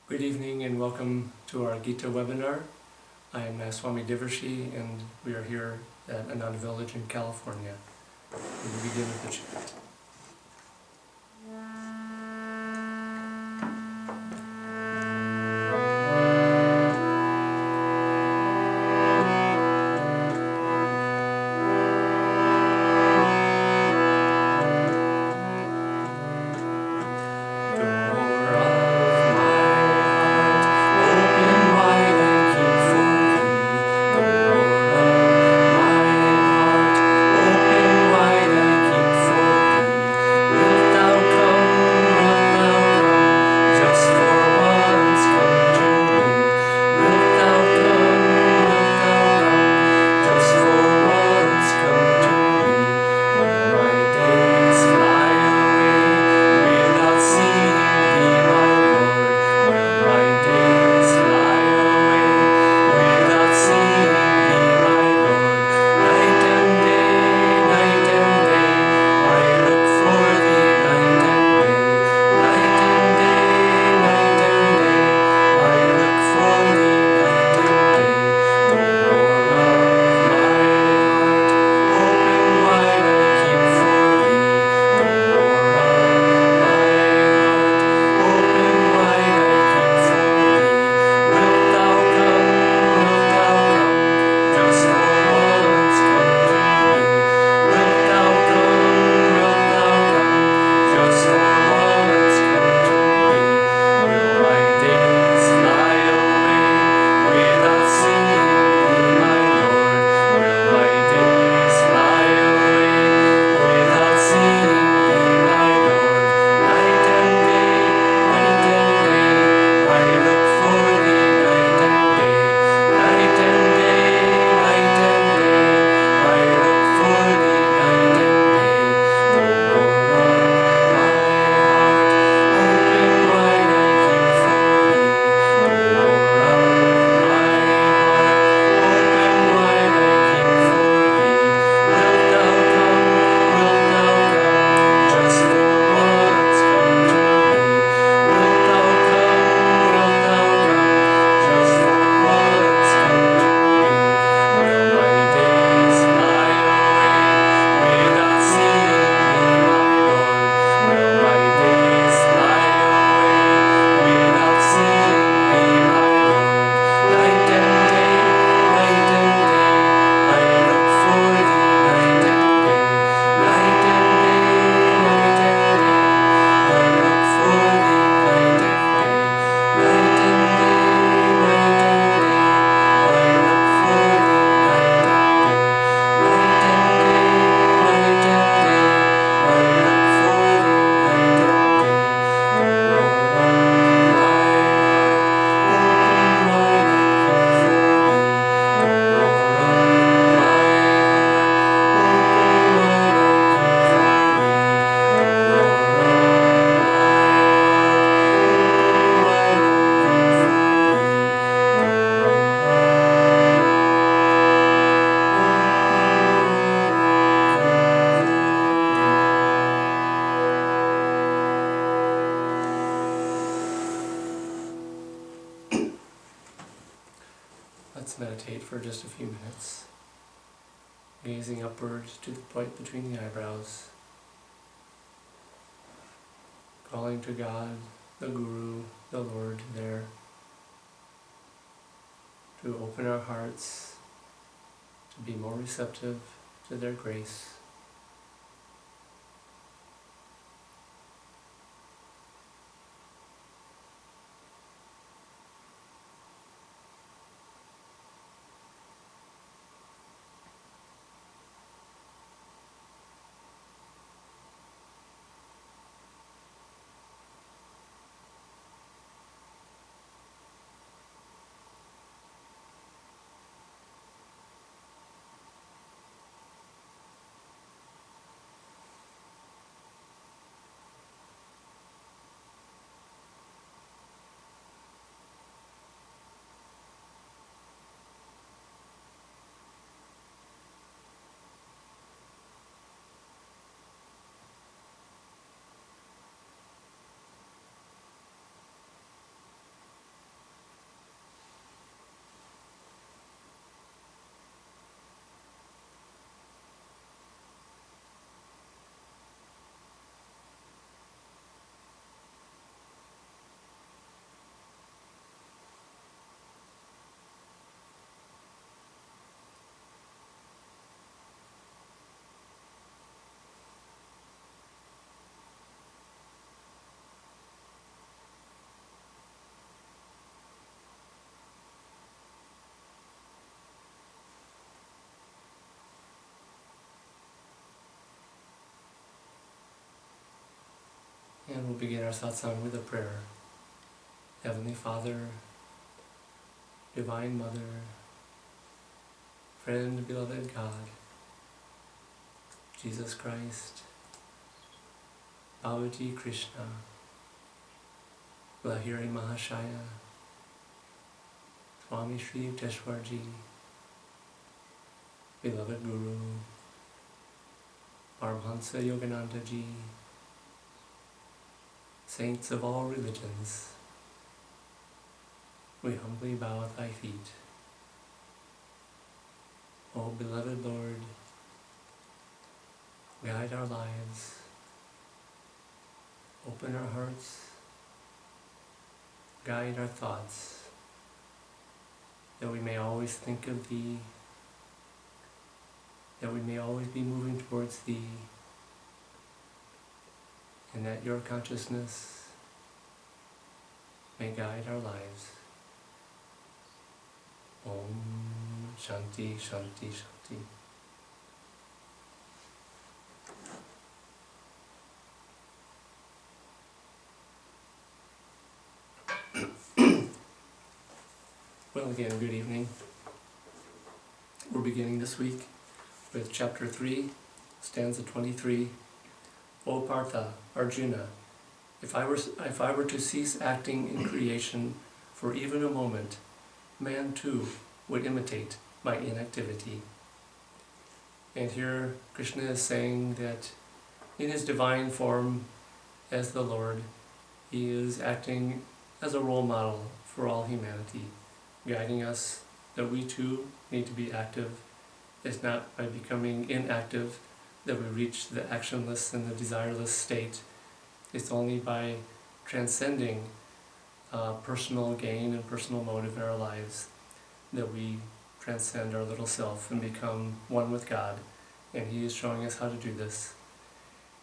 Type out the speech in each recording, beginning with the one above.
Good evening and welcome to our Gita webinar. I am Nayaswami Devarshi and we are here at Ananda Village in California. We will begin with the chant. Let's meditate for just a few minutes, gazing upwards to the point between the eyebrows, calling to God, the Guru, the Lord there, to open our hearts, to be more receptive to their grace. begin our satsang with a prayer. Heavenly Father, Divine Mother, friend, beloved God, Jesus Christ, Babaji Krishna, Lahiri Mahashaya, Swami Sri Yukteswarji, beloved Guru, Paramahansa Yogananda Ji, saints of all religions, we humbly bow at thy feet. O beloved Lord, guide our lives, open our hearts, guide our thoughts, that we may always think of Thee, that we may always be moving towards Thee, and that Your consciousness may guide our lives. Om Shanti Shanti Shanti. Well, again, good evening. We're beginning this week with chapter 3, stanza 23. O Partha, Arjuna, if I were to cease acting in creation for even a moment, man too would imitate my inactivity. And here Krishna is saying that in his divine form as the Lord, he is acting as a role model for all humanity, guiding us that we too need to be active. It's not by becoming inactive that we reach the actionless and the desireless state. It's only by transcending personal gain and personal motive in our lives that we transcend our little self and become one with God. And He is showing us how to do this.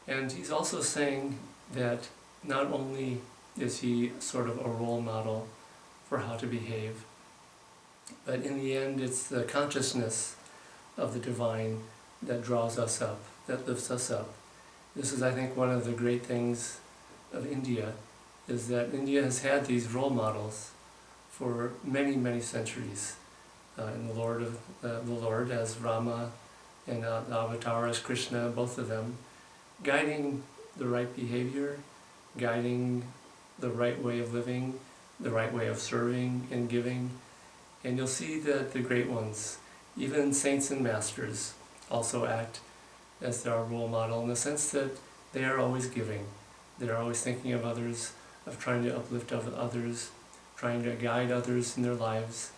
And He's also saying that not only is He sort of a role model for how to behave, but in the end it's the consciousness of the divine that draws us up, that lifts us up. This is, I think, one of the great things of India, is that India has had these role models for many, many centuries. In the Lord as Rama, and the Avatar as Krishna, both of them, guiding the right behavior, guiding the right way of living, the right way of serving and giving. And you'll see that the great ones, even saints and masters, also act as their role model in the sense that they are always giving. They're always thinking of others, of trying to uplift others, trying to guide others in their lives.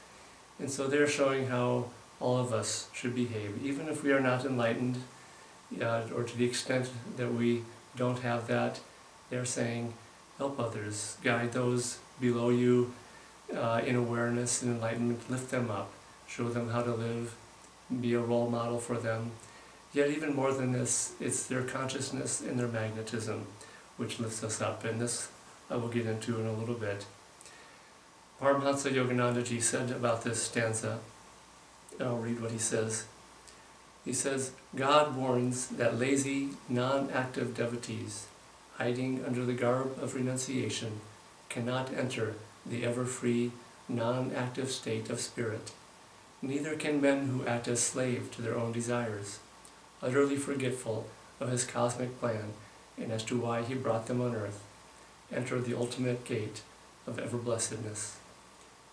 And so they're showing how all of us should behave, even if we are not enlightened, or to the extent that we don't have that. They're saying, help others, guide those below you in awareness and enlightenment, lift them up, show them how to live, be a role model for them. Yet even more than this, it's their consciousness and their magnetism which lifts us up, and this I will get into in a little bit. Paramahansa Yogananda Ji said about this stanza, and I'll read what he says. He says, God warns that lazy, non-active devotees, hiding under the garb of renunciation, cannot enter the ever-free, non-active state of spirit. Neither can men who act as slave to their own desires, utterly forgetful of His cosmic plan and as to why He brought them on earth, enter the ultimate gate of ever-blessedness.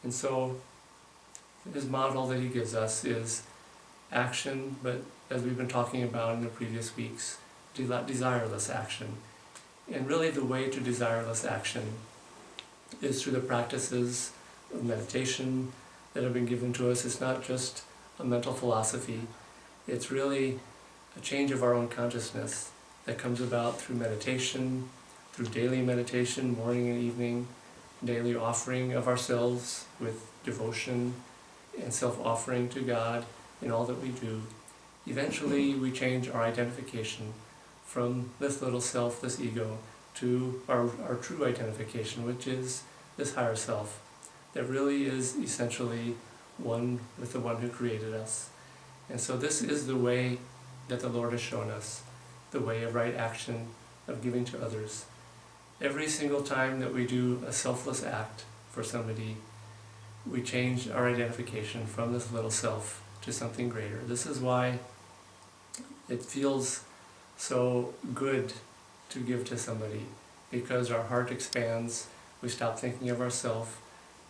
And so, His model that He gives us is action, but as we've been talking about in the previous weeks, desireless action. And really the way to desireless action is through the practices of meditation that have been given to us. It's not just a mental philosophy, it's really a change of our own consciousness that comes about through meditation, through daily meditation, morning and evening, daily offering of ourselves with devotion and self-offering to God in all that we do. Eventually we change our identification from this little self, this ego, to our true identification, which is this higher self that really is essentially one with the one who created us. And so this is the way that the Lord has shown us, the way of right action, of giving to others. Every single time that we do a selfless act for somebody, we change our identification from this little self to something greater. This is why it feels so good to give to somebody, because our heart expands, we stop thinking of ourselves,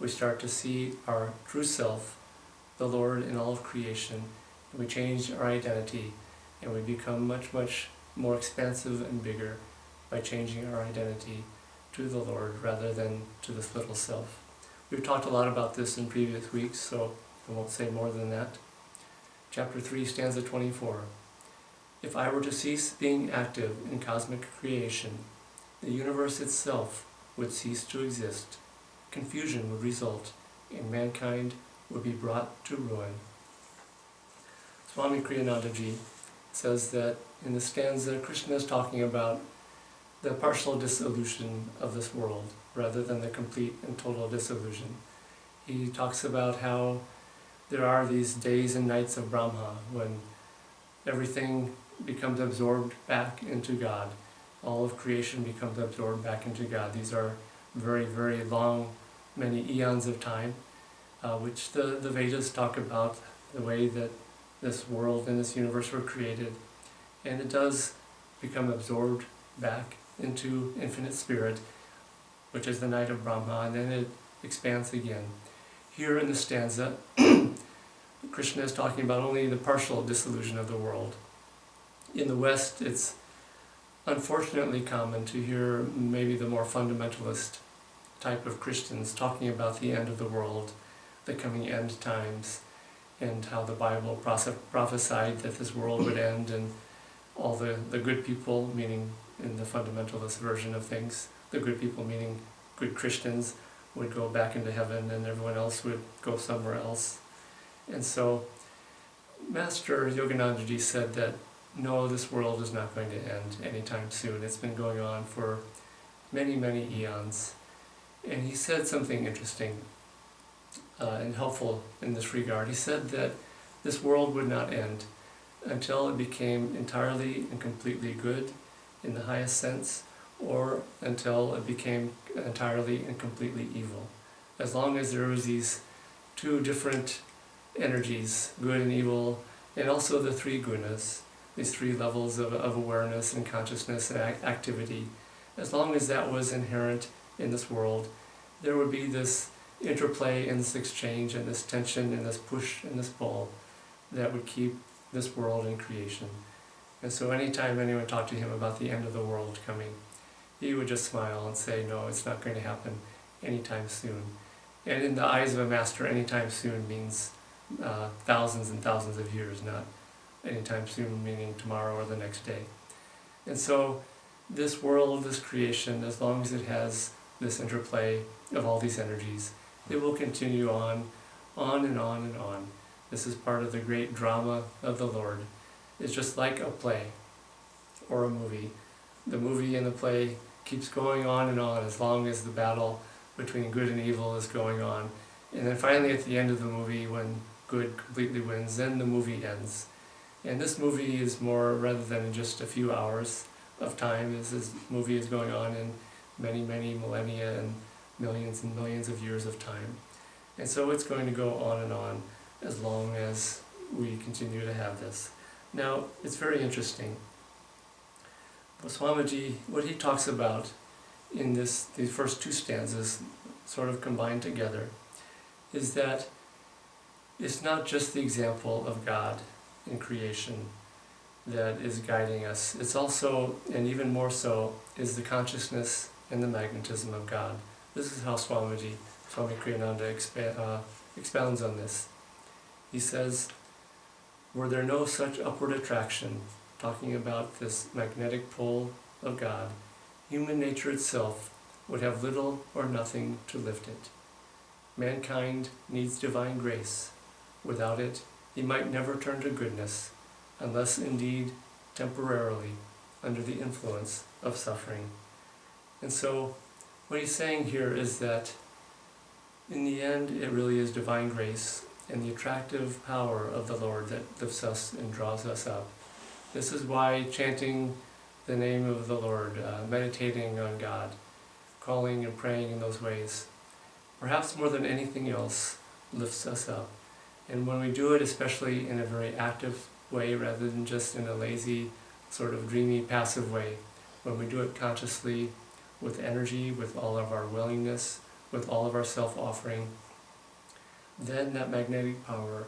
we start to see our true self, the Lord in all of creation, and we change our identity, and we become much, much more expansive and bigger by changing our identity to the Lord rather than to this little self. We've talked a lot about this in previous weeks, so I won't say more than that. Chapter 3, stanza 24. If I were to cease being active in cosmic creation, the universe itself would cease to exist. Confusion would result, and mankind would be brought to ruin. Swami Kriyanandaji says that in the stanza, Krishna is talking about the partial dissolution of this world rather than the complete and total dissolution. He talks about how there are these days and nights of Brahma when everything becomes absorbed back into God. All of creation becomes absorbed back into God. These are very, very long, many eons of time, which the Vedas talk about the way that this world and this universe were created. And it does become absorbed back into infinite spirit, which is the night of Brahma, and then it expands again. Here in the stanza, Krishna is talking about only the partial dissolution of the world. In the West, it's unfortunately common to hear maybe the more fundamentalist type of Christians talking about the end of the world, the coming end times, and how the Bible prophesied that this world would end and all the good people, meaning in the fundamentalist version of things, the good people meaning good Christians, would go back into heaven and everyone else would go somewhere else. And so Master Yoganandaji said that no, this world is not going to end anytime soon. It's been going on for many, many eons. And he said something interesting and helpful in this regard. He said that this world would not end until it became entirely and completely good in the highest sense, or until it became entirely and completely evil. As long as there was these two different energies, good and evil, and also the three gunas, these three levels of awareness and consciousness and activity, as long as that was inherent in this world, there would be this interplay and this exchange and this tension and this push and this pull that would keep this world in creation. And so anytime anyone talked to him about the end of the world coming, he would just smile and say, no, it's not going to happen anytime soon. And in the eyes of a master, anytime soon means thousands and thousands of years, not anytime soon meaning tomorrow or the next day. And so this world, this creation, as long as it has this interplay of all these energies, it will continue on and on and on. This is part of the great drama of the Lord. It's just like a play or a movie. The movie and the play keeps going on and on as long as the battle between good and evil is going on. And then finally at the end of the movie, when good completely wins, then the movie ends. And this movie is more, rather than just a few hours of time, this movie is going on in many, many millennia and millions of years of time. And so it's going to go on and on as long as we continue to have this. Now, it's very interesting. Swamiji, what he talks about in these first two stanzas, sort of combined together, is that it's not just the example of God in creation that is guiding us. It's also, and even more so, is the consciousness and the magnetism of God. This is how Swami Kriyananda expounds on this. He says, were there no such upward attraction, talking about this magnetic pull of God, human nature itself would have little or nothing to lift it. Mankind needs divine grace. Without it, he might never turn to goodness, unless indeed temporarily under the influence of suffering. And so what he's saying here is that in the end it really is divine grace and the attractive power of the Lord that lifts us and draws us up. This is why chanting the name of the Lord, meditating on God, calling and praying in those ways, perhaps more than anything else, lifts us up. And when we do it, especially in a very active way rather than just in a lazy, sort of dreamy, passive way, when we do it consciously, with energy, with all of our willingness, with all of our self-offering, then that magnetic power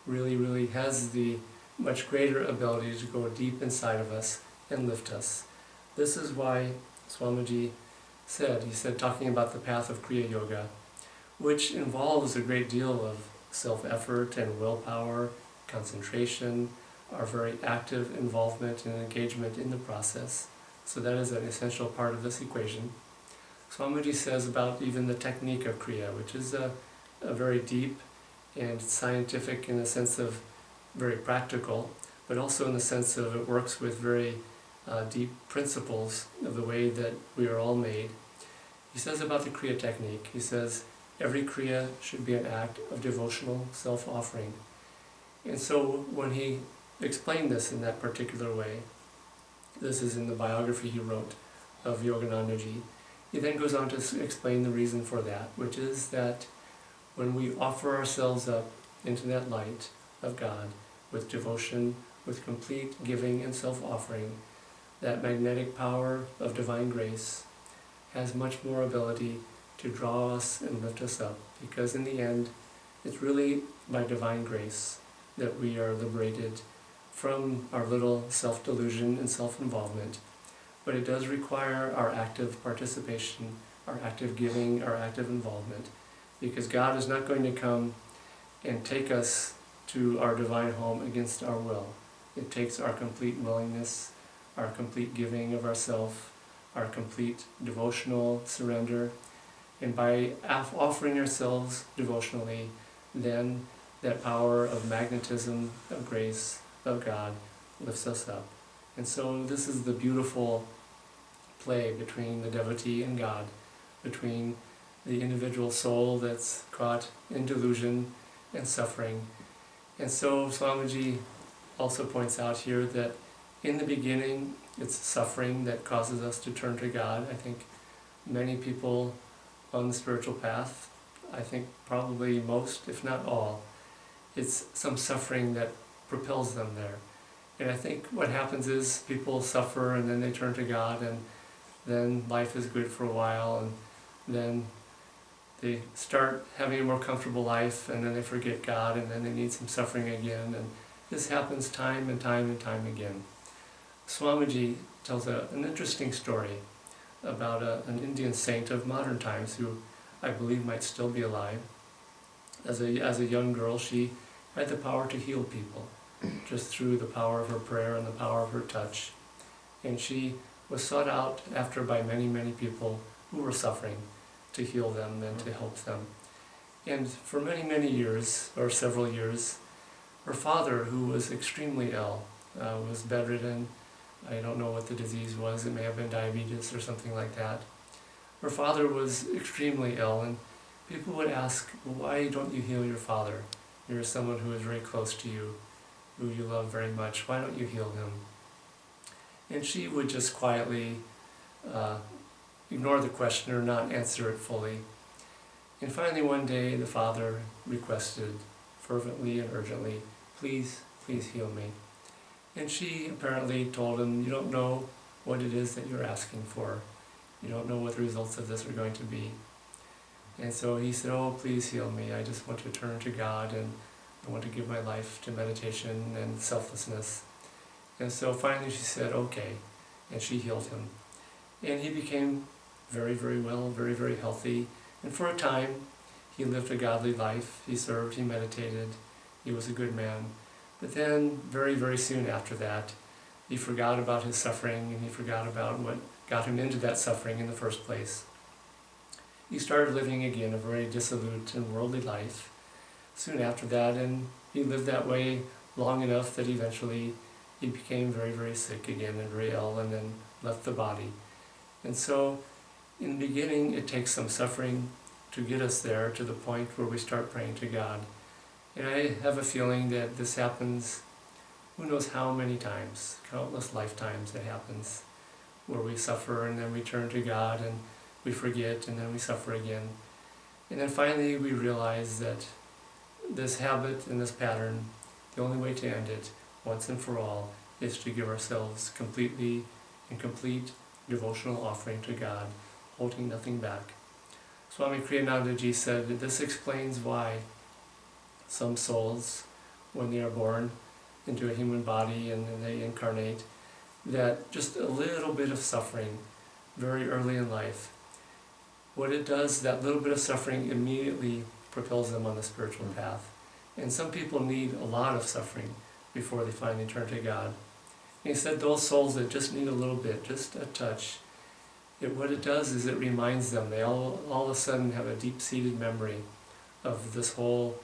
really, really has the much greater ability to go deep inside of us and lift us. This is why Swamiji said, talking about the path of Kriya Yoga, which involves a great deal of self-effort and willpower, concentration, our very active involvement and engagement in the process. So that is an essential part of this equation. Swamiji says about even the technique of Kriya, which is a very deep and scientific in the sense of very practical, but also in the sense of it works with very deep principles of the way that we are all made. He says about the Kriya technique, he says, every Kriya should be an act of devotional self-offering. And so when he explained this in that particular way, this is in the biography he wrote of Yoganandaji, he then goes on to explain the reason for that, which is that when we offer ourselves up into that light of God with devotion, with complete giving and self-offering, that magnetic power of divine grace has much more ability to draw us and lift us up, because in the end, it's really by divine grace that we are liberated from our little self-delusion and self-involvement. But it does require our active participation, our active giving, our active involvement, because God is not going to come and take us to our divine home against our will. It takes our complete willingness, our complete giving of ourself, our complete devotional surrender, and by offering ourselves devotionally, then that power of magnetism, of grace, of God lifts us up. And so this is the beautiful play between the devotee and God, between the individual soul that's caught in delusion and suffering. And so Swamiji also points out here that in the beginning it's suffering that causes us to turn to God. I think many people on the spiritual path, I think probably most, if not all, it's some suffering that propels them there. And I think what happens is people suffer and then they turn to God, and then life is good for a while, and then they start having a more comfortable life, and then they forget God, and then they need some suffering again, and this happens time and time and time again. Swamiji tells an interesting story about an Indian saint of modern times who I believe might still be alive. As a young girl, she had the power to heal people just through the power of her prayer and the power of her touch. And she was sought out after by many, many people who were suffering to heal them and to help them. And for many, many years, or several years, her father, who was extremely ill, was bedridden. I don't know what the disease was. It may have been diabetes or something like that. Her father was extremely ill, and people would ask, well, why don't you heal your father? You're someone who is very close to you, who you love very much. Why don't you heal him? And she would just quietly ignore the question or not answer it fully. And finally one day the father requested fervently and urgently, please, please heal me. And she apparently told him, you don't know what it is that you're asking for. You don't know what the results of this are going to be. And so he said, oh, please heal me. I just want to turn to God, and I want to give my life to meditation and selflessness. And so finally she said, okay, and she healed him. And he became very, very well, very, very healthy. And for a time, he lived a godly life. He served, he meditated, he was a good man. But then, very, very soon after that, he forgot about his suffering, and he forgot about what got him into that suffering in the first place. He started living again a very dissolute and worldly life soon after that, and he lived that way long enough that eventually he became very, very sick again and very ill, and then left the body. And so, in the beginning, it takes some suffering to get us there to the point where we start praying to God. And I have a feeling that this happens, who knows how many times, countless lifetimes it happens, where we suffer and then we turn to God, and we forget, and then we suffer again. And then finally we realize that this habit and this pattern, the only way to end it, once and for all, is to give ourselves completely in complete devotional offering to God, holding nothing back. Swami Kriyanandaji said that this explains why some souls, when they are born into a human body and then they incarnate, that just a little bit of suffering very early in life, what it does, that little bit of suffering immediately propels them on the spiritual path. And some people need a lot of suffering before they finally turn to God. And he said those souls that just need a little bit, just a touch, what it does is it reminds them, they all of a sudden have a deep-seated memory of this whole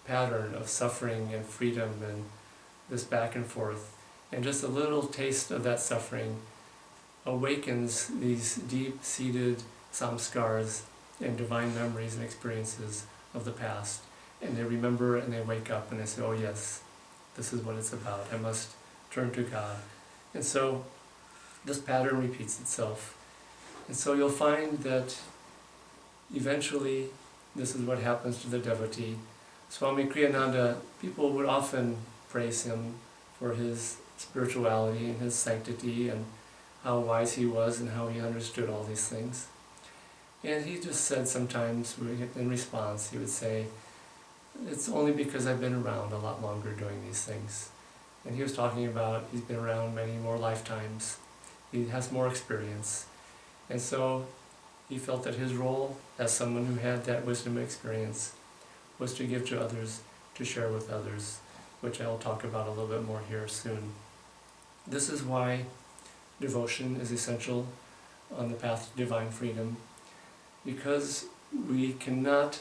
pattern of suffering and freedom and this back and forth. And just a little taste of that suffering awakens these deep-seated samskars and divine memories and experiences of the past. And they remember and they wake up and they say, oh yes, this is what it's about. I must turn to God. And so this pattern repeats itself. And so you'll find that eventually this is what happens to the devotee. Swami Kriyananda, people would often praise him for his spirituality and his sanctity and how wise he was and how he understood all these things. And he just said sometimes, in response, he would say, it's only because I've been around a lot longer doing these things. And he was talking about he's been around many more lifetimes. He has more experience. And so he felt that his role as someone who had that wisdom experience was to give to others, to share with others, which I'll talk about a little bit more here soon. This is why devotion is essential on the path to divine freedom, because we cannot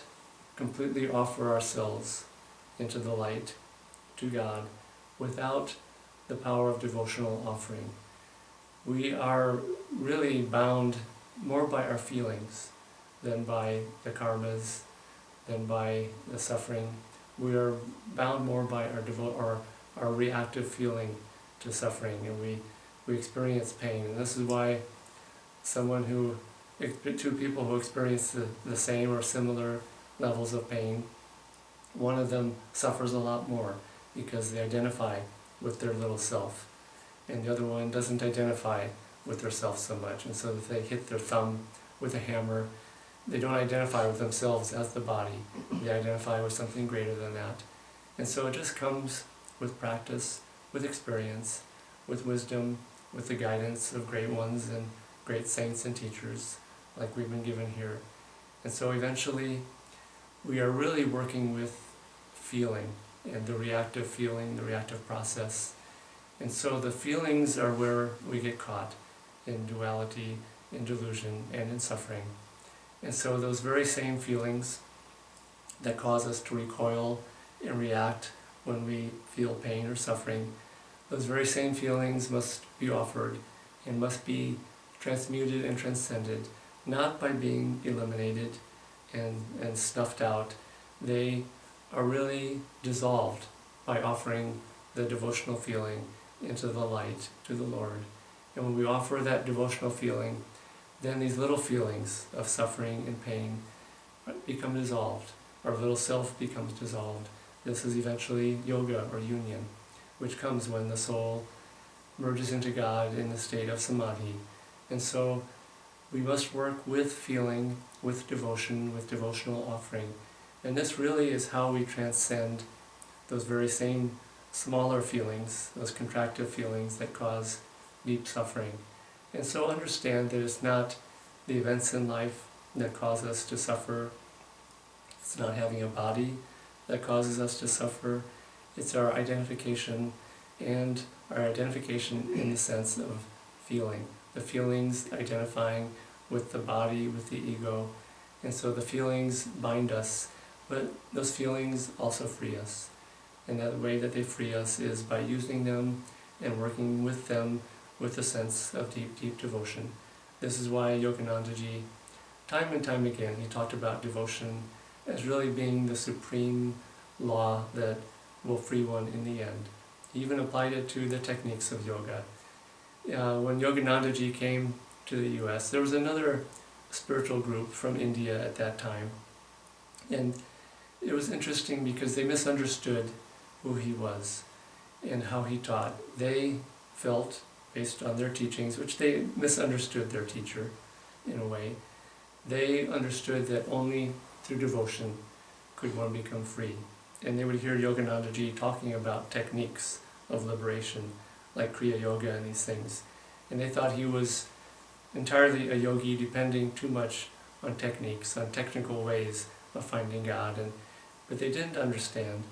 completely offer ourselves into the light to God without the power of devotional offering. We are really bound more by our feelings than by the karmas, than by the suffering. We are bound more by our reactive feeling to suffering, and we experience pain. And this is why two people who experience the same or similar levels of pain, one of them suffers a lot more because they identify with their little self, and the other one doesn't identify with their self so much. And so if they hit their thumb with a hammer, they don't identify with themselves as the body. They identify with something greater than that. And so it just comes with practice, with experience, with wisdom, with the guidance of great ones and great saints and teachers like we've been given here. And so eventually we are really working with feeling and the reactive feeling, the reactive process. And so the feelings are where we get caught in duality, in delusion, and in suffering. And so those very same feelings that cause us to recoil and react when we feel pain or suffering, those very same feelings must be offered and must be transmuted and transcended, not by being eliminated and snuffed out. They are really dissolved by offering the devotional feeling into the light to the Lord. And when we offer that devotional feeling, then these little feelings of suffering and pain become dissolved. Our little self becomes dissolved. This is eventually yoga or union, which comes when the soul merges into God in the state of samadhi. And so we must work with feeling, with devotion, with devotional offering. And this really is how we transcend those very same smaller feelings, those contractive feelings that cause deep suffering. And so understand that it's not the events in life that cause us to suffer. It's not having a body that causes us to suffer. It's our identification, and our identification in the sense of feeling. The feelings identifying with the body, with the ego. And so the feelings bind us, but those feelings also free us. And that way that they free us is by using them and working with them with a sense of deep, deep devotion. This is why Yoganandaji, time and time again, he talked about devotion as really being the supreme law that will free one in the end. He even applied it to the techniques of yoga. When Yoganandaji came to the US, there was another spiritual group from India at that time. And it was interesting because they misunderstood who he was and how he taught. They felt, based on their teachings, which they misunderstood their teacher in a way, they understood that only through devotion could one become free. And they would hear Yoganandaji talking about techniques of liberation, like Kriya Yoga and these things. And they thought he was entirely a yogi, depending too much on techniques, on technical ways of finding God. But they didn't understand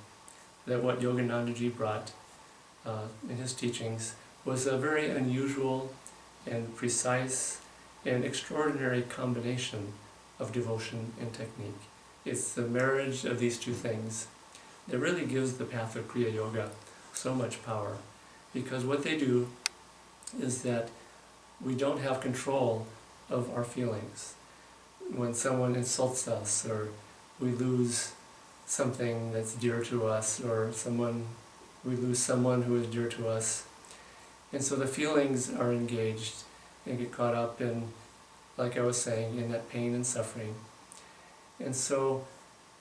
that what Yoganandaji brought in his teachings was a very unusual and precise and extraordinary combination of devotion and technique. It's the marriage of these two things that really gives the path of Kriya Yoga so much power. Because what they do is that we don't have control of our feelings. When someone insults us, or we lose something that's dear to us, or we lose someone who is dear to us. And so the feelings are engaged and get caught up in, like I was saying, in that pain and suffering. And so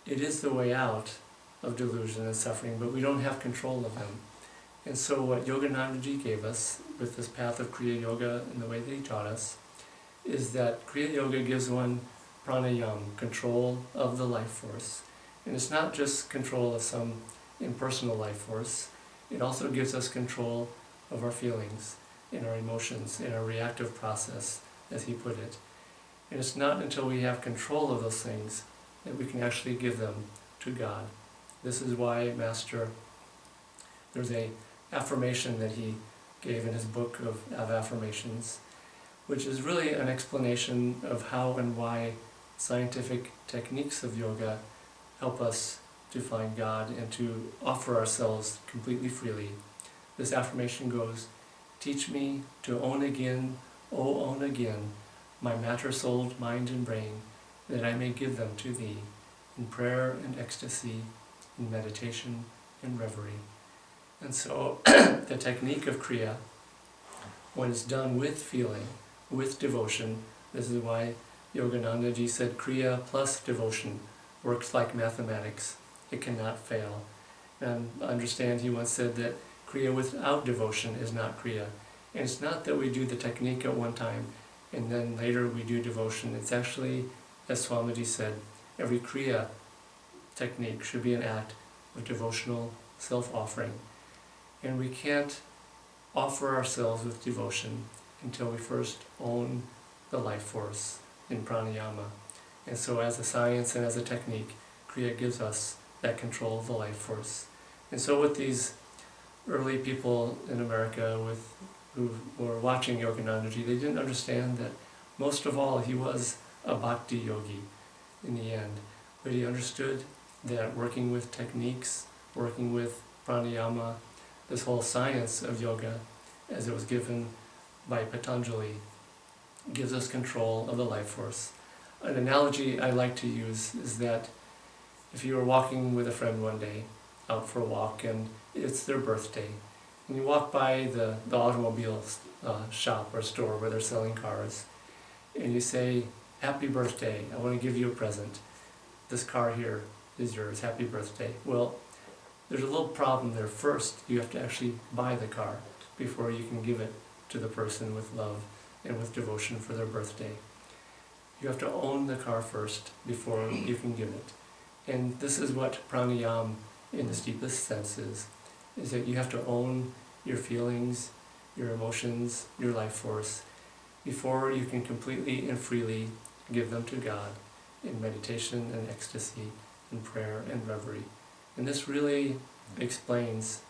it is the way out of delusion and suffering, but we don't have control of them. And so what Yoganandaji gave us with this path of Kriya Yoga and the way that he taught us is that Kriya Yoga gives one pranayama, control of the life force. And it's not just control of some impersonal life force, it also gives us control of our feelings, in our emotions, in our reactive process, as he put it. And it's not until we have control of those things that we can actually give them to God. This is why there's a affirmation that he gave in his book of affirmations, which is really an explanation of how and why scientific techniques of yoga help us to find God and to offer ourselves completely freely. This affirmation goes, "Teach me to own again, oh own again, my matter-souled mind and brain, that I may give them to thee, in prayer and ecstasy, in meditation and reverie." And so the technique of Kriya, when it's done with feeling, with devotion, this is why Yoganandaji said Kriya plus devotion works like mathematics. It cannot fail. And I understand he once said that Kriya without devotion is not Kriya. And it's not that we do the technique at one time and then later we do devotion. It's actually, as Swamiji said, every Kriya technique should be an act of devotional self-offering. And we can't offer ourselves with devotion until we first own the life force in pranayama. And so as a science and as a technique, Kriya gives us that control of the life force. And so with these early people in America who were watching Yoganandaji, they didn't understand that most of all he was a bhakti yogi in the end. But he understood that working with techniques, working with pranayama, this whole science of yoga, as it was given by Patanjali, gives us control of the life force. An analogy I like to use is that if you were walking with a friend one day, out for a walk, and it's their birthday, and you walk by the automobile shop or store where they're selling cars, and you say, "Happy birthday, I want to give you a present. This car here is yours, happy birthday." Well, there's a little problem there. First, you have to actually buy the car before you can give it to the person with love and with devotion for their birthday. You have to own the car first before you can give it. And this is what pranayama in its deepest sense is that you have to own your feelings, your emotions, your life force, before you can completely and freely give them to God in meditation and ecstasy, in prayer and reverie. And this really explains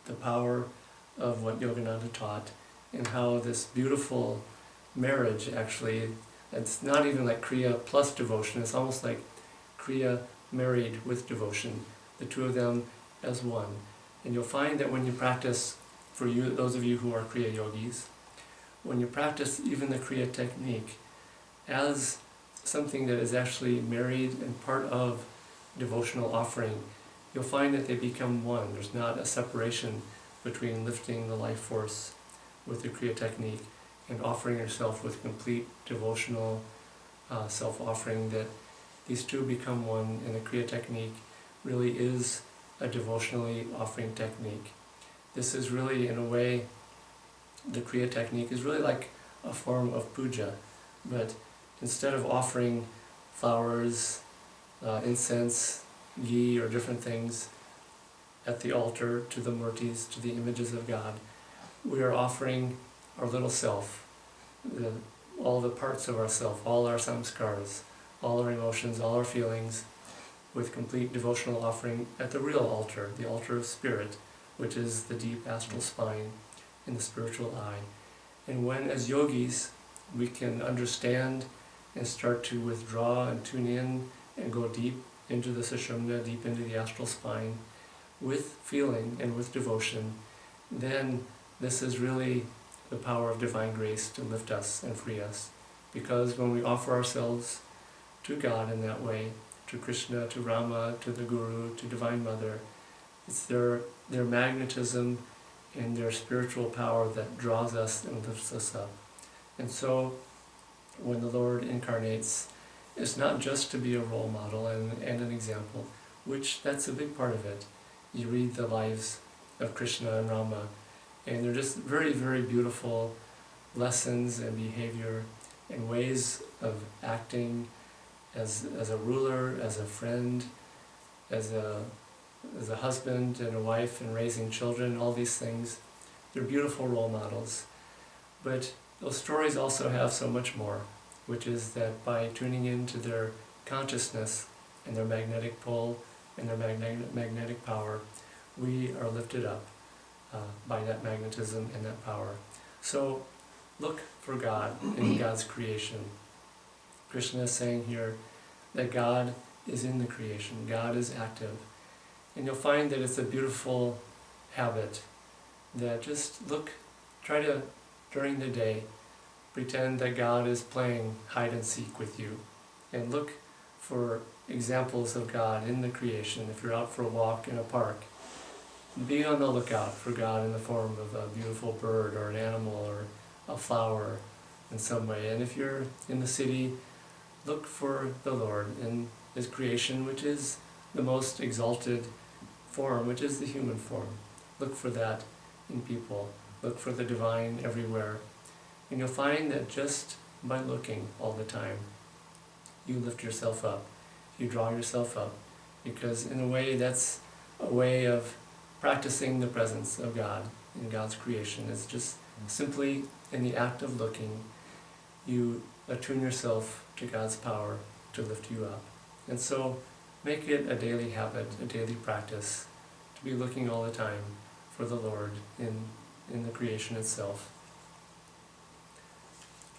the power of what Yogananda taught and how this beautiful marriage actually, it's not even like Kriya plus devotion, it's almost like Kriya married with devotion, the two of them as one. And you'll find that when you practice, for you, those of you who are Kriya yogis, when you practice even the Kriya technique as something that is actually married and part of devotional offering, you'll find that they become one. There's not a separation between lifting the life force with the Kriya technique and offering yourself with complete devotional self-offering, that these two become one, and the Kriya technique really is a devotionally offering technique. This is really, in a way, the Kriya technique is really like a form of puja, but instead of offering flowers, incense, ghee, or different things at the altar to the murtis, to the images of God, we are offering our little self, all the parts of ourself, all our samskars, all our emotions, all our feelings, with complete devotional offering at the real altar, the altar of spirit, which is the deep astral spine in the spiritual eye. And when, as yogis, we can understand and start to withdraw and tune in and go deep into the sushumna, deep into the astral spine, with feeling and with devotion, then this is really the power of divine grace to lift us and free us. Because when we offer ourselves to God in that way, to Krishna, to Rama, to the Guru, to Divine Mother, it's their magnetism and their spiritual power that draws us and lifts us up. And so, when the Lord incarnates, it's not just to be a role model and an example, which that's a big part of it. You read the lives of Krishna and Rama, and they're just very, very beautiful lessons and behavior and ways of acting as a ruler, as a friend, as a husband and a wife, and raising children, all these things. They're beautiful role models. But those stories also have so much more, which is that by tuning into their consciousness and their magnetic pull and their magnetic power, we are lifted up by that magnetism and that power. So look for God in God's creation. Krishna is saying here that God is in the creation, God is active. And you'll find that it's a beautiful habit that just try to, during the day, pretend that God is playing hide and seek with you. And look for examples of God in the creation. If you're out for a walk in a park, be on the lookout for God in the form of a beautiful bird or an animal or a flower in some way. And if you're in the city, look for the Lord in His creation, which is the most exalted form, which is the human form. Look for that in people. Look for the divine everywhere. And you'll find that just by looking all the time, you lift yourself up. You draw yourself up. Because in a way, that's a way of practicing the presence of God in God's creation. It's just simply in the act of looking, you attune yourself to God's power to lift you up. And so make it a daily habit, a daily practice, to be looking all the time for the Lord in the creation itself.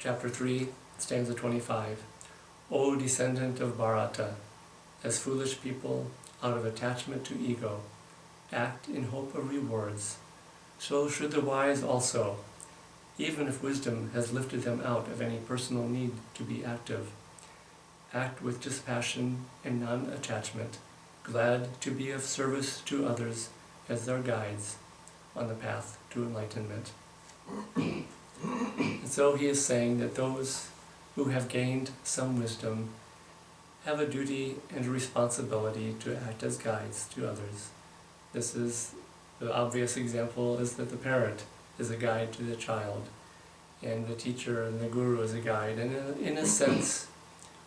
Chapter 3, stanza 25. O descendant of Bharata, as foolish people, out of attachment to ego, act in hope of rewards, so should the wise also, even if wisdom has lifted them out of any personal need to be active. Act with dispassion and non-attachment, glad to be of service to others as their guides on the path to enlightenment. And so he is saying that those who have gained some wisdom have a duty and a responsibility to act as guides to others. This is the obvious example, is that the parent is a guide to the child, and the teacher and the guru is a guide. And in a sense,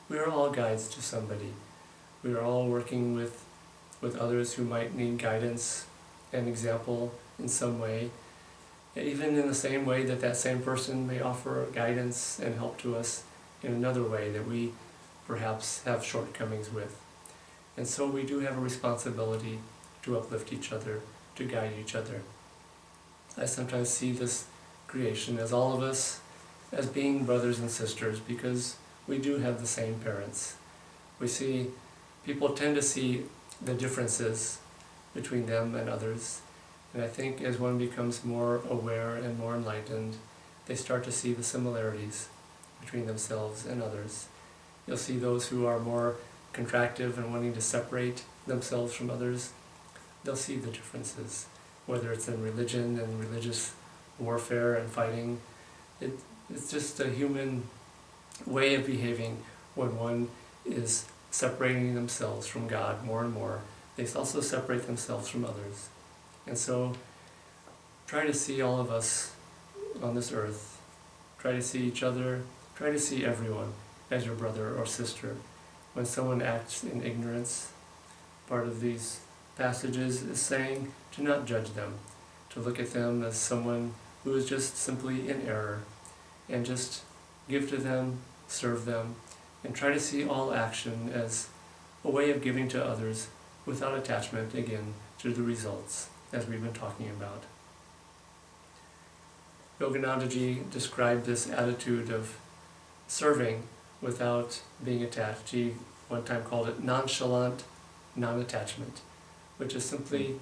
we are all guides to somebody. We are all working with others who might need guidance and example in some way, even in the same way that that same person may offer guidance and help to us in another way that we perhaps have shortcomings with. And so we do have a responsibility to uplift each other, to guide each other. I sometimes see this creation as all of us as being brothers and sisters, because we do have the same parents. People tend to see the differences between them and others, and I think as one becomes more aware and more enlightened, they start to see the similarities between themselves and others. You'll see those who are more contractive and wanting to separate themselves from others. They'll see the differences, whether it's in religion and religious warfare and fighting. It's just a human way of behaving, when one is separating themselves from God more and more, they also separate themselves from others. And so try to see all of us on this earth, try to see each other, try to see everyone as your brother or sister. When someone acts in ignorance, part of these passages is saying to not judge them, to look at them as someone who is just simply in error, and just give to them, serve them, and try to see all action as a way of giving to others without attachment, again, to the results, as we've been talking about. Yoganandaji described this attitude of serving without being attached. He one time called it nonchalant non-attachment, which is simply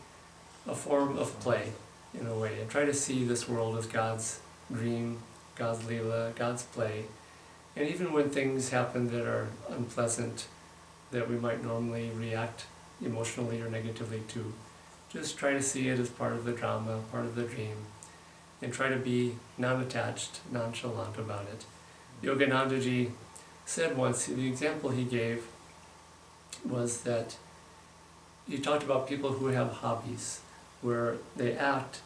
a form of play in a way, and try to see this world as God's dream, God's Leela, God's play. And even when things happen that are unpleasant, that we might normally react emotionally or negatively to, just try to see it as part of the drama, part of the dream, and try to be non-attached, nonchalant about it. Yoganandaji said once, the example he gave was that he talked about people who have hobbies, where they act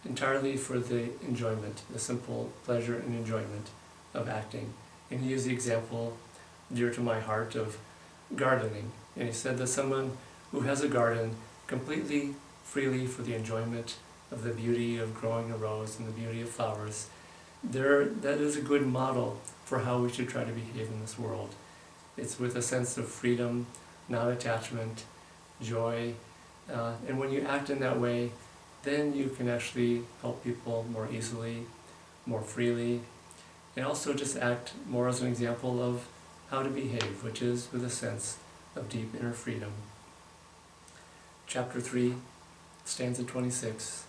entirely for the enjoyment, the simple pleasure and enjoyment of acting. And he used the example dear to my heart of gardening. And he said that someone who has a garden completely freely for the enjoyment of the beauty of growing a rose and the beauty of flowers, that is a good model for how we should try to behave in this world. It's with a sense of freedom, non-attachment, joy, and when you act in that way, then you can actually help people more easily, more freely, and also just act more as an example of how to behave, which is with a sense of deep inner freedom. Chapter 3, stanza 26.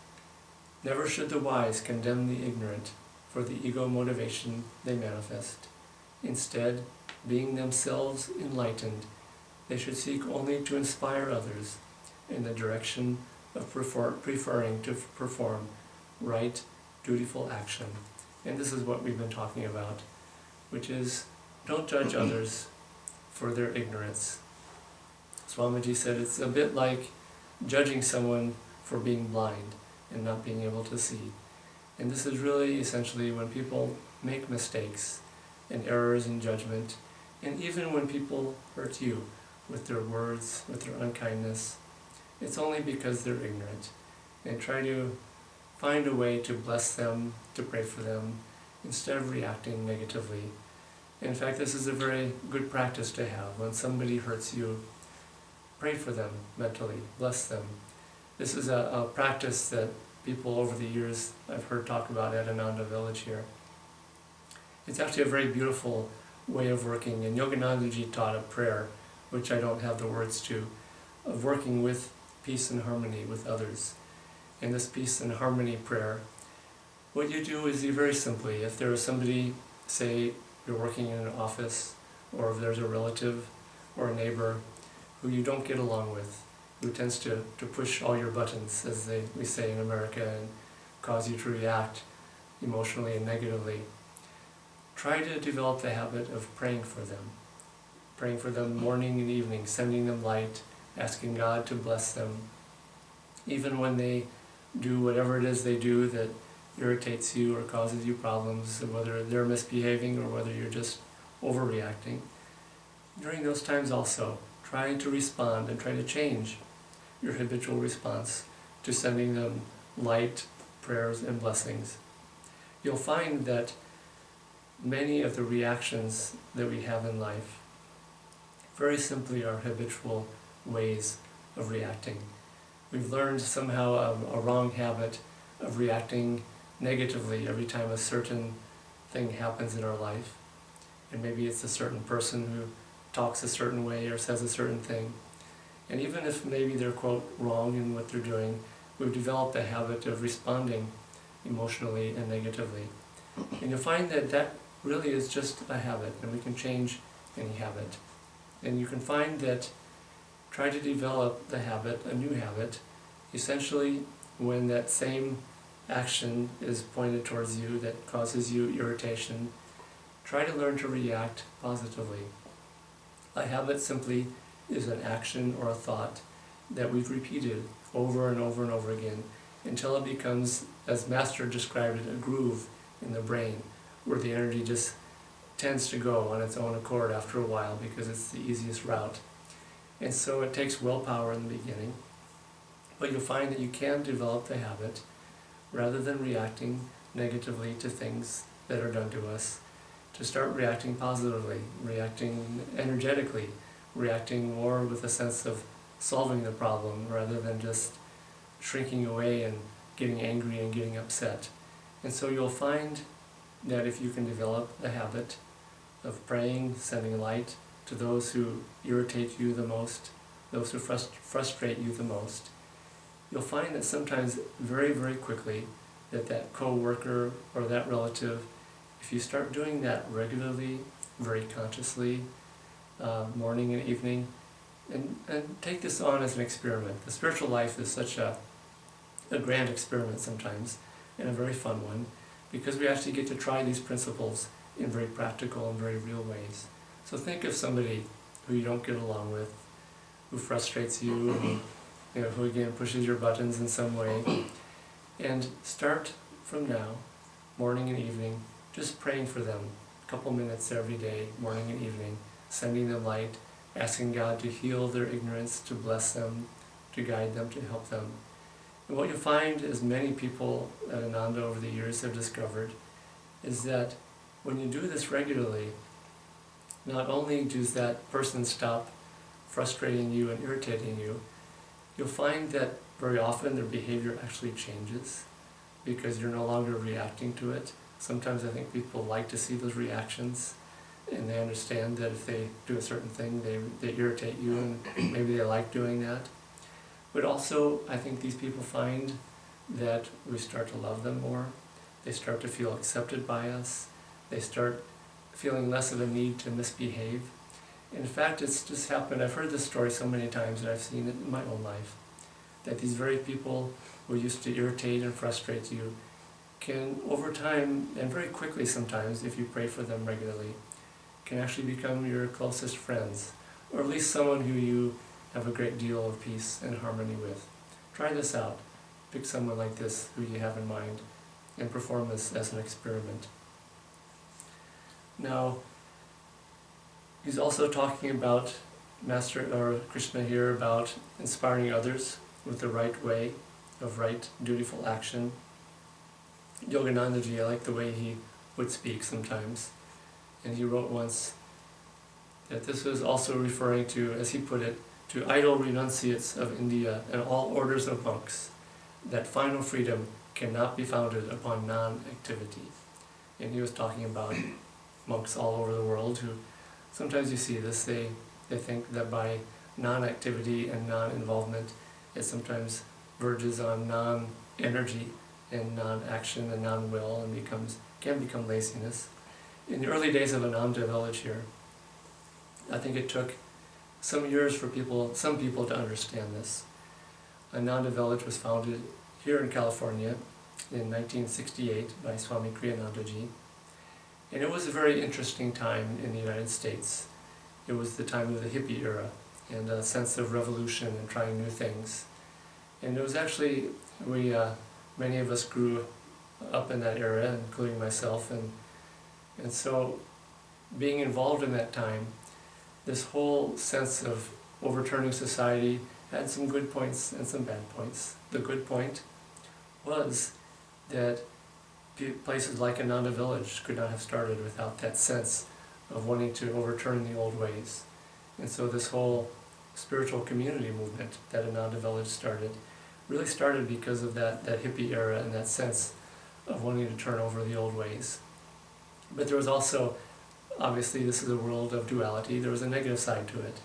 Never should the wise condemn the ignorant for the ego motivation they manifest. Instead, being themselves enlightened, they should seek only to inspire others in the direction of preferring to perform right, dutiful action. And this is what we've been talking about, which is don't judge others for their ignorance. Swamiji said it's a bit like judging someone for being blind and not being able to see. And this is really essentially when people make mistakes and errors in judgment, and even when people hurt you with their words, with their unkindness, it's only because they're ignorant. And try to find a way to bless them, to pray for them, instead of reacting negatively. In fact, this is a very good practice to have. When somebody hurts you, pray for them mentally, bless them. This is a practice that people over the years I've heard talk about at Ananda Village here. It's actually a very beautiful way of working, and Yoganandaji taught a prayer, which I don't have the words to, of working with peace and harmony with others. In this peace and harmony prayer, what you do is you very simply, if there is somebody, say you're working in an office, or if there's a relative or a neighbor who you don't get along with, who tends to push all your buttons, as we say in America, and cause you to react emotionally and negatively, try to develop the habit of praying for them morning and evening, sending them light, asking God to bless them, even when they do whatever it is they do that irritates you or causes you problems, whether they're misbehaving or whether you're just overreacting. During those times also, try to respond and try to change your habitual response to sending them light, prayers, and blessings. You'll find that many of the reactions that we have in life very simply are habitual ways of reacting. We've learned somehow a wrong habit of reacting negatively every time a certain thing happens in our life. And maybe it's a certain person who talks a certain way or says a certain thing. And even if maybe they're, quote, wrong in what they're doing, we've developed a habit of responding emotionally and negatively. And you'll find that that really is just a habit, and we can change any habit. And you can find that try to develop the habit, a new habit, essentially when that same action is pointed towards you that causes you irritation, try to learn to react positively. A habit simply is an action or a thought that we've repeated over and over and over again until it becomes, as Master described it, a groove in the brain where the energy just tends to go on its own accord after a while because it's the easiest route. And so it takes willpower in the beginning, but you'll find that you can develop the habit rather than reacting negatively to things that are done to us, to start reacting positively, reacting energetically, reacting more with a sense of solving the problem rather than just shrinking away and getting angry and getting upset. And so you'll find that if you can develop the habit of praying, sending light to those who irritate you the most, those who frustrate you the most, you'll find that sometimes very, very quickly that co-worker or that relative, if you start doing that regularly, very consciously, morning and evening, and take this on as an experiment. The spiritual life is such a grand experiment sometimes, and a very fun one, because we actually get to try these principles in very practical and very real ways. So think of somebody who you don't get along with, who frustrates you, who again pushes your buttons in some way, and start from now, morning and evening, just praying for them, a couple minutes every day, morning and evening, sending them light, asking God to heal their ignorance, to bless them, to guide them, to help them. And what you'll find, as many people at Ananda over the years have discovered, is that when you do this regularly, not only does that person stop frustrating you and irritating you, you'll find that very often their behavior actually changes because you're no longer reacting to it. Sometimes I think people like to see those reactions, and they understand that if they do a certain thing, they irritate you, and maybe they like doing that. But also, I think these people find that we start to love them more. They start to feel accepted by us. They start feeling less of a need to misbehave. In fact, it's just happened, I've heard this story so many times, and I've seen it in my own life, that these very people who used to irritate and frustrate you can, over time, and very quickly sometimes, if you pray for them regularly, can actually become your closest friends, or at least someone who you have a great deal of peace and harmony with. Try this out. Pick someone like this who you have in mind and perform this as an experiment. Now, he's also talking about Krishna here about inspiring others with the right way of right dutiful action. Yoganandaji, I like the way he would speak sometimes, and he wrote once that this was also referring to, as he put it, to idle renunciates of India and all orders of monks, that final freedom cannot be founded upon non-activity. And he was talking about monks all over the world who, sometimes you see this, they think that by non-activity and non-involvement, it sometimes verges on non-energy and non-action and non-will, and can become laziness. In the early days of Ananda village here, I think it took some years for some people to understand this. Ananda village was founded here in California in 1968 by Swami Kriyanandaji, and it was a very interesting time in the United States. It was the time of the hippie era and a sense of revolution and trying new things. And it was actually, many of us grew up in that era, including myself, and so being involved in that time, this whole sense of overturning society had some good points and some bad points. The good point was that places like Ananda Village could not have started without that sense of wanting to overturn the old ways. And so this whole spiritual community movement that Ananda Village started really started because of that hippie era and that sense of wanting to turn over the old ways. But there was also, obviously this is a world of duality, there was a negative side to it,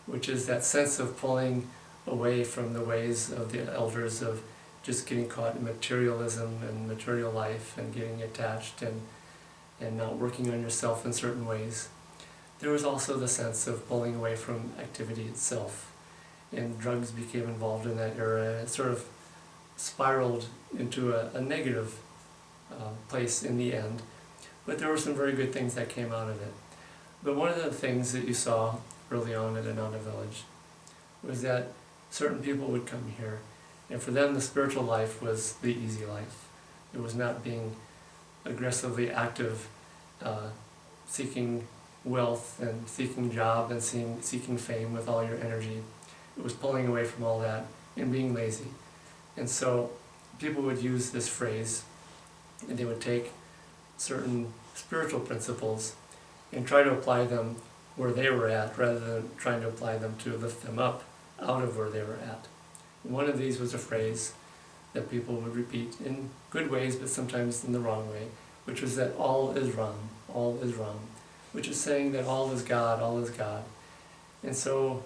which is that sense of pulling away from the ways of the elders, of just getting caught in materialism and material life and getting attached and not working on yourself in certain ways. There was also the sense of pulling away from activity itself, and drugs became involved in that era, and it sort of spiraled into a negative place in the end. But there were some very good things that came out of it. But one of the things that you saw early on at Ananda Village, was that certain people would come here, and for them the spiritual life was the easy life. It was not being aggressively active, seeking wealth and seeking job and seeking fame with all your energy. It was pulling away from all that and being lazy. And so people would use this phrase, and they would take certain spiritual principles and try to apply them where they were at rather than trying to apply them to lift them up out of where they were at. And one of these was a phrase that people would repeat in good ways but sometimes in the wrong way, which was that all is Ram, all is Ram, which is saying that all is God, all is God. And so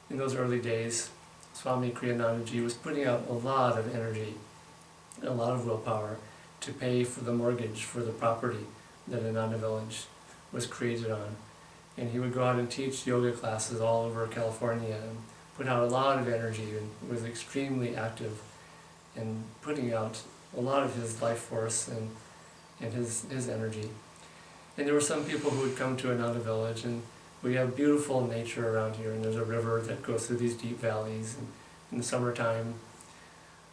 in those early days, Swami Kriyanandaji was putting out a lot of energy, a lot of willpower to pay for the mortgage for the property that Ananda Village was created on. And he would go out and teach yoga classes all over California and put out a lot of energy and was extremely active in putting out a lot of his life force and his energy. And there were some people who would come to Ananda Village, and we have beautiful nature around here, and there's a river that goes through these deep valleys. And in the summertime,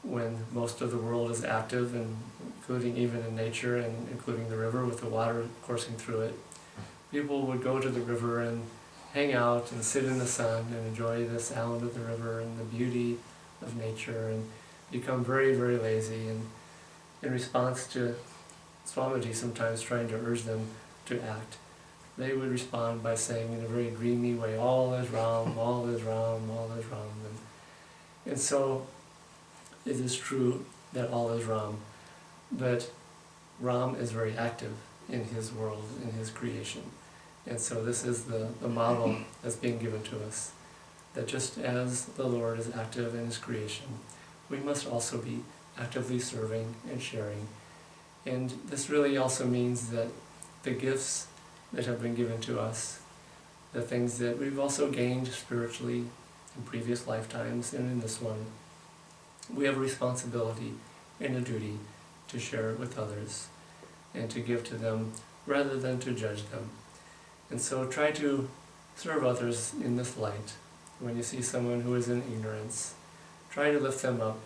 when most of the world is active, and including even in nature and including the river with the water coursing through it, people would go to the river and hang out and sit in the sun and enjoy the sound of the river and the beauty of nature and become very, very lazy. And in response to Swamiji sometimes trying to urge them to act, they would respond by saying in a very dreamy way, all is Ram, all is Ram, all is Ram. And so it is true that all is Ram, but Ram is very active in his world, in his creation. And so this is the model that's being given to us, that just as the Lord is active in his creation, we must also be actively serving and sharing. And this really also means that the gifts that have been given to us, the things that we've also gained spiritually in previous lifetimes and in this one, we have a responsibility and a duty to share it with others and to give to them rather than to judge them. And so try to serve others in this light. When you see someone who is in ignorance, try to lift them up,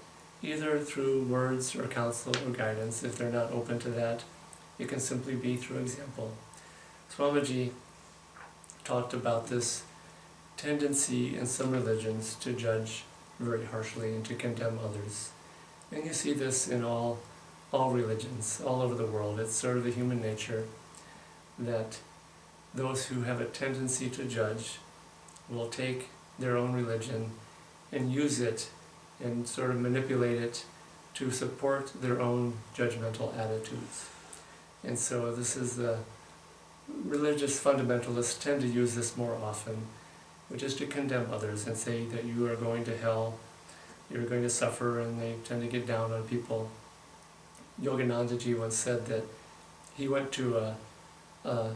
either through words or counsel or guidance. If they're not open to that, it can simply be through example. Swamiji talked about this tendency in some religions to judge very harshly and to condemn others. And you see this in all religions, all over the world. It's sort of the human nature that those who have a tendency to judge will take their own religion and use it and sort of manipulate it to support their own judgmental attitudes. And so this is the religious fundamentalists tend to use this more often, which is to condemn others and say that you are going to hell, you're going to suffer, and they tend to get down on people. Yoganandaji once said that he went to a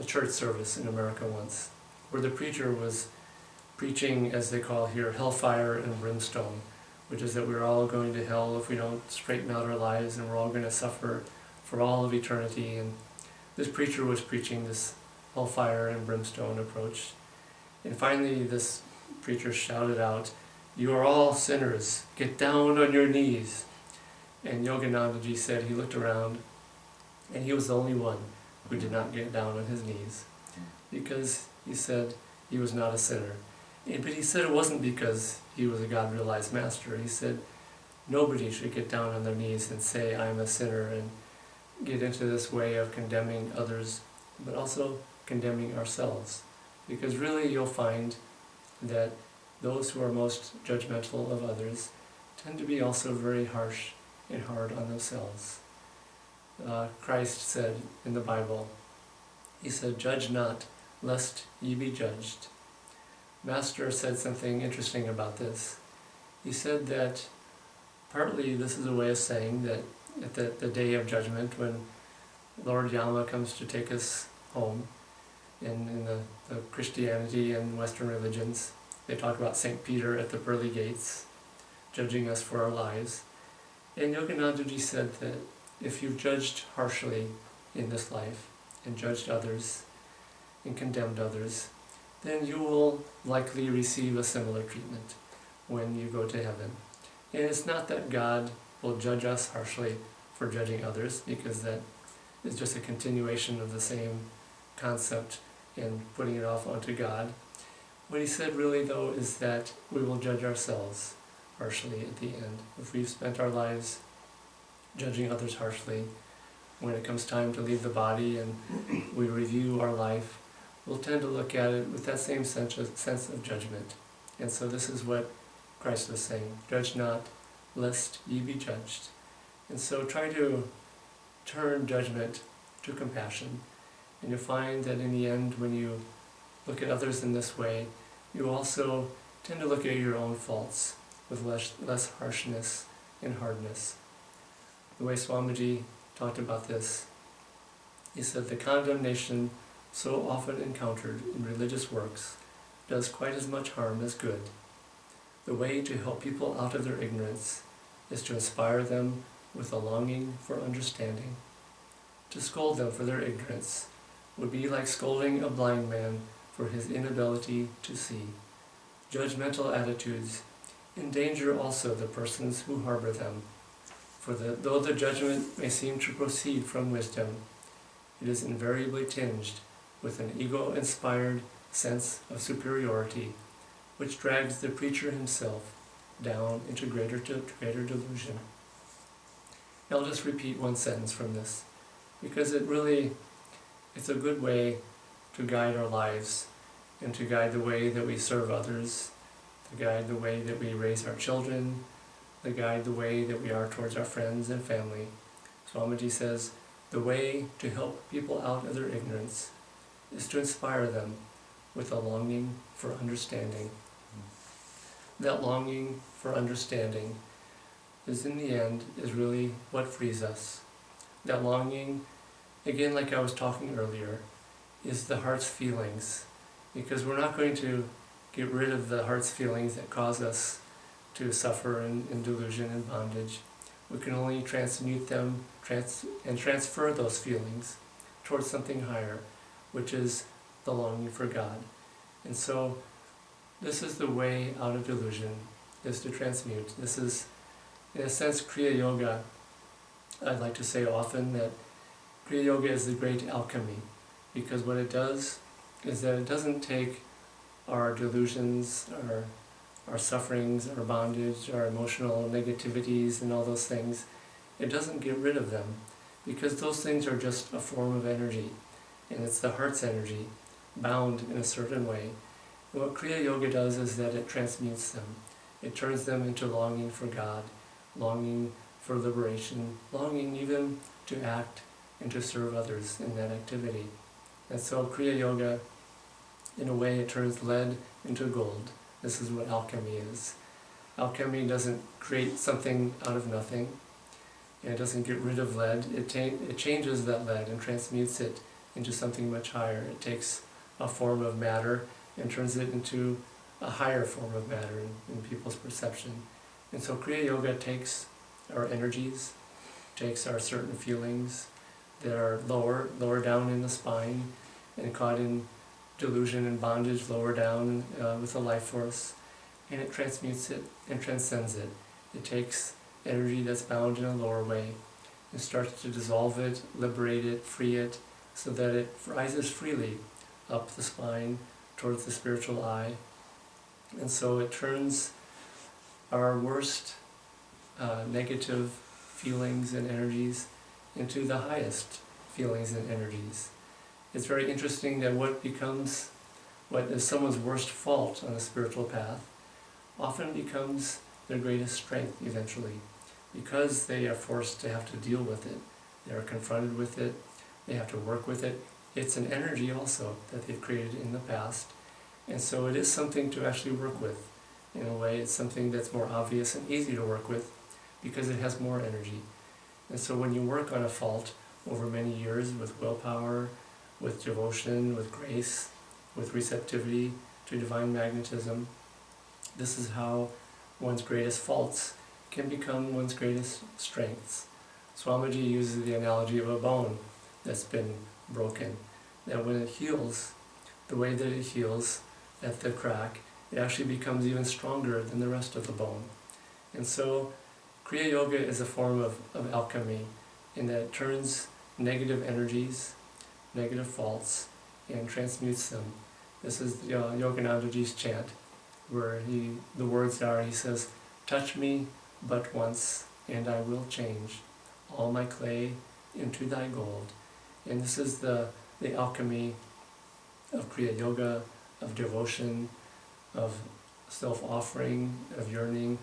church service in America once, where the preacher was preaching, as they call here, hellfire and brimstone, which is that we're all going to hell if we don't straighten out our lives, and we're all going to suffer for all of eternity. And this preacher was preaching this hellfire and brimstone approach. And finally this preacher shouted out, "You are all sinners, get down on your knees." And Yoganandaji said he looked around, and he was the only one who did not get down on his knees, because he said he was not a sinner. But he said it wasn't because he was a God-realized master. He said nobody should get down on their knees and say, "I am a sinner," and get into this way of condemning others, but also condemning ourselves. Because really you'll find that those who are most judgmental of others tend to be also very harsh and hard on themselves. Christ said in the Bible, he said, "Judge not, lest ye be judged." Master said something interesting about this. He said that partly this is a way of saying that at the day of judgment, when Lord Yama comes to take us home, in the Christianity and Western religions, they talk about St. Peter at the pearly gates, judging us for our lives. And Yoganandaji said that if you've judged harshly in this life, and judged others, and condemned others, then you will likely receive a similar treatment when you go to heaven. And it's not that God will judge us harshly for judging others, because that is just a continuation of the same concept and putting it off onto God. What he said really, though, is that we will judge ourselves harshly at the end. If we've spent our lives judging others harshly, when it comes time to leave the body and we review our life, we'll tend to look at it with that same sense of judgment. And so this is what Christ was saying: judge not, lest ye be judged. And so try to turn judgment to compassion. And you'll find that in the end, when you look at others in this way, you also tend to look at your own faults with less harshness and hardness. The way Swamiji talked about this, he said the condemnation so often encountered in religious works does quite as much harm as good. The way to help people out of their ignorance is to inspire them with a longing for understanding. To scold them for their ignorance would be like scolding a blind man for his inability to see. Judgmental attitudes endanger also the persons who harbor them, for though the judgment may seem to proceed from wisdom, it is invariably tinged with an ego-inspired sense of superiority, which drags the preacher himself down into greater delusion. Now I'll just repeat one sentence from this, because it's a good way to guide our lives and to guide the way that we serve others, to guide the way that we raise our children, to guide the way that we are towards our friends and family. Swamiji says, the way to help people out of their ignorance is to inspire them with a longing for understanding. That longing for understanding is, in the end, is really what frees us. That longing, again, like I was talking earlier, is the heart's feelings, because we're not going to get rid of the heart's feelings that cause us to suffer in delusion and bondage. We can only transmute them and transfer those feelings towards something higher, which is the longing for God. And so this is the way out of delusion, is to transmute. This is, in a sense, Kriya Yoga. I'd like to say often that Kriya Yoga is the great alchemy, because what it does is that it doesn't take our delusions, our sufferings, our bondage, our emotional negativities and all those things. It doesn't get rid of them, because those things are just a form of energy, and it's the heart's energy, bound in a certain way. And what Kriya Yoga does is that it transmutes them. It turns them into longing for God, longing for liberation, longing even to act and to serve others in that activity. And so Kriya Yoga, in a way, it turns lead into gold. This is what alchemy is. Alchemy doesn't create something out of nothing. It doesn't get rid of lead. It changes that lead and transmutes it into something much higher. It takes a form of matter and turns it into a higher form of matter in people's perception. And so Kriya Yoga takes our energies, takes our certain feelings that are lower down in the spine and caught in delusion and bondage lower down with the life force, and it transmutes it and transcends it. It takes energy that's bound in a lower way and starts to dissolve it, liberate it, free it, so that it rises freely up the spine towards the spiritual eye. And so it turns our worst negative feelings and energies into the highest feelings and energies. It's very interesting that what is someone's worst fault on the spiritual path often becomes their greatest strength eventually, because they are forced to have to deal with it. They are confronted with it. They have to work with it. It's an energy also that they've created in the past. And so it is something to actually work with. In a way, it's something that's more obvious and easy to work with because it has more energy. And so when you work on a fault over many years with willpower, with devotion, with grace, with receptivity to divine magnetism, this is how one's greatest faults can become one's greatest strengths. Swamiji uses the analogy of a bone that's been broken, that when it heals, the way that it heals at the crack, it actually becomes even stronger than the rest of the bone. And so Kriya Yoga is a form of alchemy in that it turns negative energies, negative faults, and transmutes them. This is Yoganandaji's chant, where the words are, he says, "Touch me but once, and I will change all my clay into thy gold." And this is the alchemy of Kriya Yoga, of devotion, of self-offering, of yearning,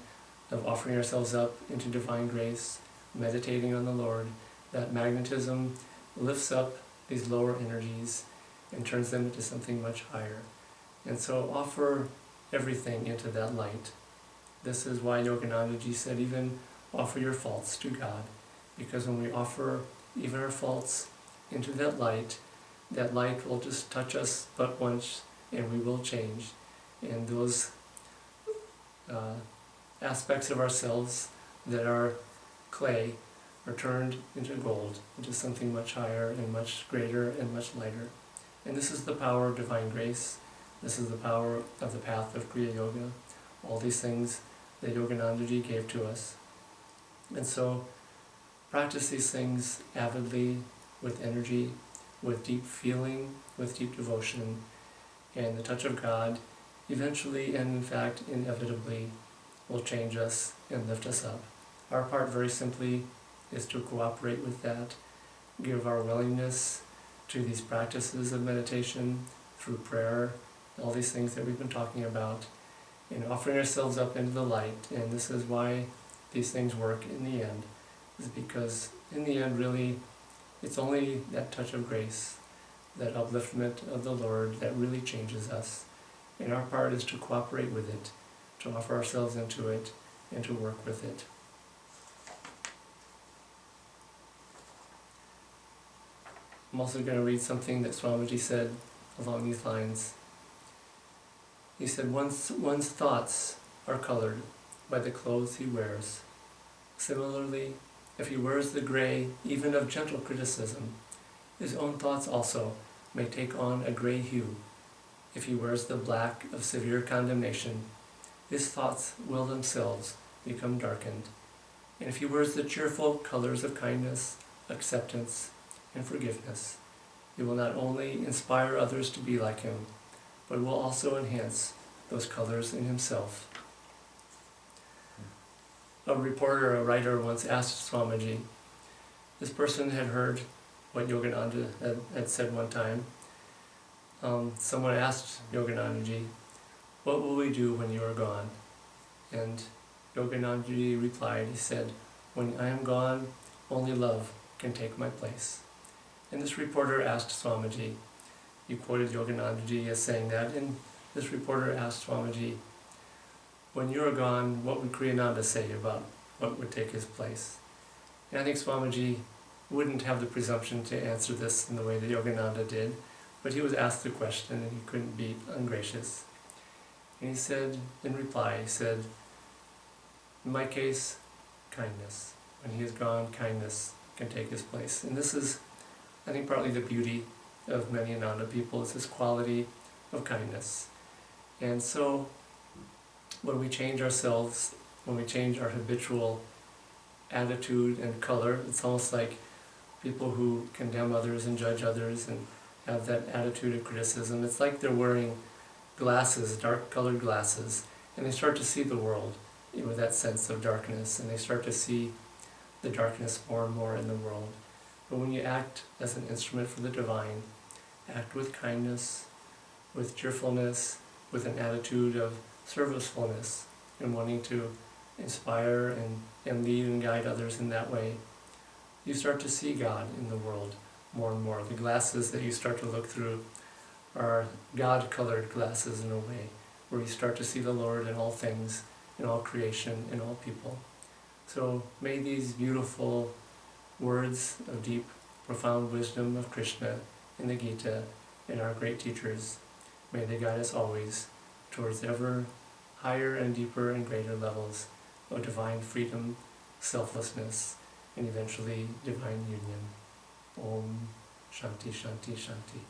of offering ourselves up into divine grace, meditating on the Lord. That magnetism lifts up these lower energies and turns them into something much higher. And so offer everything into that light. This is why Yoganandaji said, even offer your faults to God, because when we offer even our faults into that light will just touch us but once, and we will change. And those aspects of ourselves that are clay are turned into gold, into something much higher and much greater and much lighter. And this is the power of divine grace. This is the power of the path of Kriya Yoga. All these things that Yoganandaji gave to us. And so practice these things avidly, with energy, with deep feeling, with deep devotion, and the touch of God eventually and in fact inevitably will change us and lift us up. Our part, very simply, is to cooperate with that, give our willingness to these practices of meditation through prayer, all these things that we've been talking about, and offering ourselves up into the light. And this is why these things work in the end, is because in the end, really, it's only that touch of grace, that upliftment of the Lord, that really changes us. And our part is to cooperate with it, to offer ourselves into it, and to work with it. I'm also going to read something that Swamiji said along these lines. He said, one's thoughts are colored by the clothes he wears. Similarly, if he wears the gray even of gentle criticism, his own thoughts also may take on a gray hue. If he wears the black of severe condemnation, his thoughts will themselves become darkened. And if he wears the cheerful colors of kindness, acceptance, and forgiveness, he will not only inspire others to be like him, but will also enhance those colors in himself. A writer once asked Swamiji, this person had heard what Yogananda had said one time. Someone asked Yoganandaji, "What will we do when you are gone?" And Yoganandaji replied, he said, "When I am gone, only love can take my place." And this reporter asked Swamiji, he quoted Yoganandaji as saying that, and this reporter asked Swamiji, "When you are gone, what would Kriyananda say about what would take his place?" And I think Swamiji wouldn't have the presumption to answer this in the way that Yogananda did, but he was asked the question and he couldn't be ungracious. And he said, in reply, he said, "In my case, kindness. When he is gone, kindness can take his place." And this is, I think, partly the beauty of many Ananda people, is this quality of kindness. And so, when we change ourselves, when we change our habitual attitude and color, it's almost like people who condemn others and judge others and have that attitude of criticism. It's like they're wearing glasses, dark-colored glasses, and they start to see the world with that sense of darkness, and they start to see the darkness more and more in the world. But when you act as an instrument for the divine, act with kindness, with cheerfulness, with an attitude of servicefulness, and wanting to inspire and lead and guide others in that way, you start to see God in the world more and more. The glasses that you start to look through are God-colored glasses in a way, where you start to see the Lord in all things, in all creation, in all people. So may these beautiful words of deep, profound wisdom of Krishna in the Gita and our great teachers, may they guide us always towards ever higher and deeper and greater levels of divine freedom, selflessness, and eventually divine union. Om Shanti Shanti Shanti.